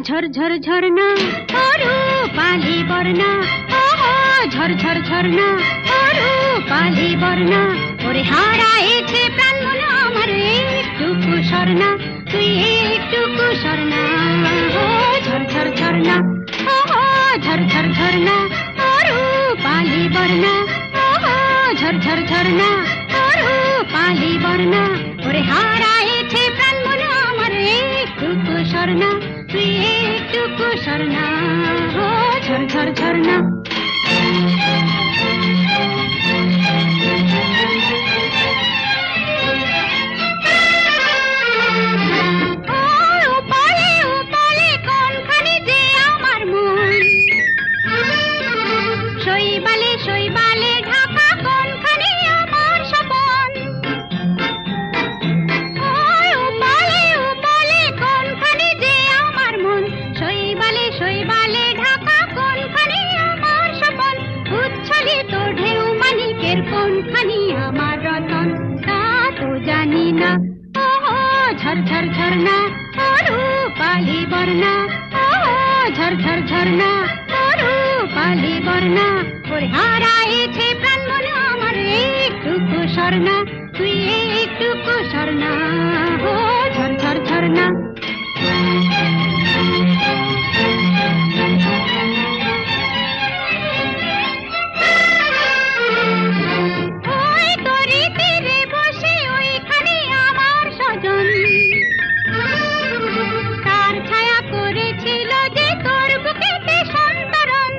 झरझर झरना रूपाली बरना, झरझर झरना रूपाली बरना, ওরে হারাইছে প্রাণ মন আমার একটুকু স্বর্ণা, তুই একটুকু স্বর্ণা। ঝরঝর ঝরনা, ঝরঝর ঝরনা रूपाली बरना, ঝরঝর ঝরনা रूपाली बरना, ওরে হারাইছে প্রাণ মন আমার একটুকু স্বর্ণা, তুই একটুকু স্বর্ণা। ঝরঝর ঝরনা। শৈবালে ঢাকা কোনখানে আমার স্বপন, উপালে উপালে কোনখানে যে আমার মন, শৈবালে ঢাকা কোনখানে আমার স্বপন, উচ্ছ্বলিত ঢেউ মানিকের কোনখানি আমার রতন, তা তো জানি না। ঝরঝর ঝরনা রূপালি বরনা, ঝরঝর ঝরনা রূপালি বরনা, ওরে হারাইছে প্রাণ মন আমার একটুকু স্বর্ণা, তুই একটুকু স্বর্ণা। ঝরঝর ঝরনা। ওই তরি তীরে বসে ওইখানে আমার স্বজন, তার ছায়া করেছিল যে তোর বুকেতে সন্তরণ।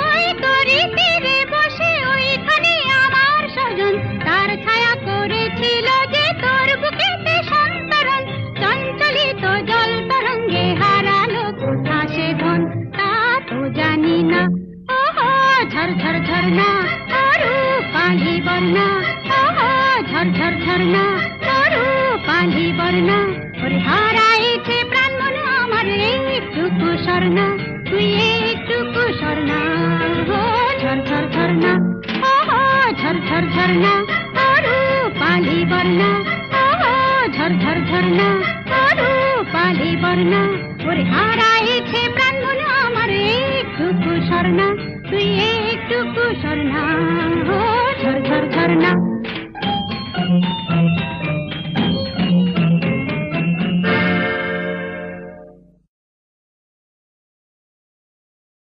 ওই তরি তীরে বসে ওইখানে আমার স্বজন, তার ছায়া করেছিল যে তোর বুকেতে সন্তরণ। চঞ্চলিত জল তরঙ্গে হারালো কোথা সে ধন, তা তো জানি না। ঝরঝর ঝরনা রূপালি বরনা, ঝরঝর ঝরনা রূপালি বরনা, ওরে হারাইছে প্রাণ মন আমার একটুকু স্বর্ণা, তুই একটুকু স্বর্ণা। ঝরঝর ঝরনা, ঝরঝর ঝরনা রূপালি বরনা, ঝরঝর ঝরনা রূপালি বরনা, ওরে হারাইছে প্রাণ মন আমার একটুকু স্বর্ণা,